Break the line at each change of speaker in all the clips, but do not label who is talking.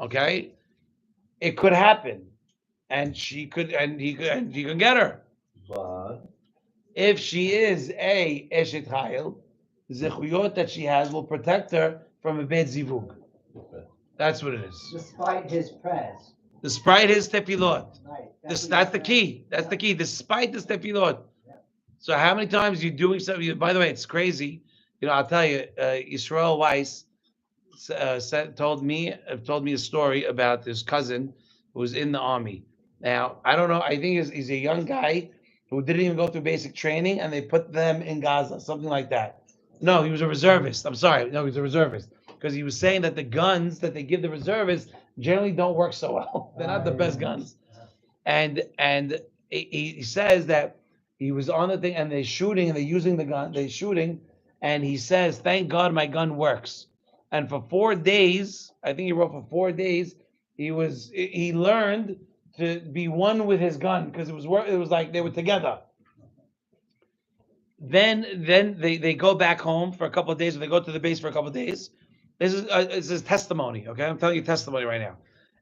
Okay, it could happen, and she could, and he could get her.
But
If she is a eshet chayil, zechuyot that she has will protect her from a bad zivug. That's what it is.
Despite his prayers.
Despite his tefillot.
Right.
That's the key. That's the key. Despite his tefillot. So how many times you doing something? By the way, it's crazy. I'll tell you. Yisrael Weiss told me a story about his cousin who was in the army. Now I don't know. I think he's a young guy who didn't even go through basic training, and they put them in Gaza, something like that. No, he was a reservist. I'm sorry. No, he was a reservist because he was saying that the guns that they give the reservists generally don't work so well. They're not the best guns. And he says that he was on the thing and they're shooting and they're using the gun. They're shooting, and he says, "Thank God my gun works." And for 4 days, I think he wrote for 4 days, he learned to be one with his gun because it was like they were together. Then they go back home for a couple of days, or they go to the base for a couple of days. This is testimony, okay? I'm telling you testimony right now.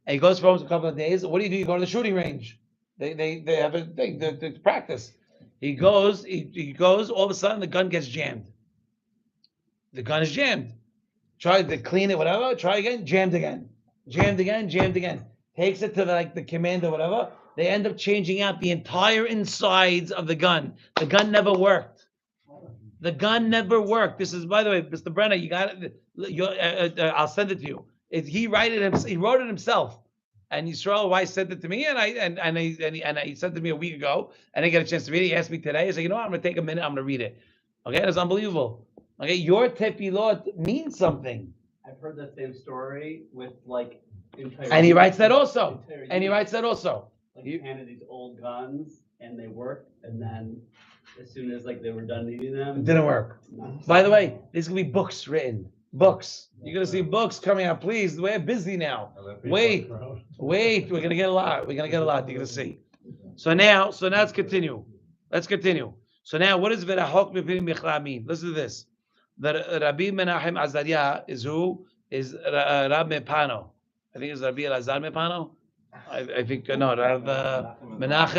And he goes home for a couple of days. What do? You go to the shooting range. They have a thing to practice. He goes. All of a sudden, the gun gets jammed. The gun is jammed. Try to clean it, whatever. Try again. Jammed again. Jammed again. Jammed again. Takes it to the commander, whatever. They end up changing out the entire insides of the gun. The gun never worked. The gun never worked. This is, by the way, Mr. Brenner. You got it. I'll send it to you. He wrote it himself. And Yisrael Weiss sent it to me, and he sent it to me a week ago, and I didn't get a chance to read it. He asked me today. I said, I'm going to take a minute. I'm going to read it. Okay, it's unbelievable. Okay, your tefillot means something.
I've heard the same story with
and he writes that also. And he writes that also.
He handed these old guns, and they worked, and then as soon as they were done needing them,
it didn't work. By the way, there's gonna be books written. Books. You're gonna see books coming out. Please, we're busy now. Wait. We're gonna get a lot. You're gonna see. So now let's continue. So now, what does Verahok Mipim Bichla mean? Listen to this. The Rabbi Menachem Azariah is who? Is Rab Mepano. I think it's Rabbi Elazar Mepano. I think no, Rav Menachem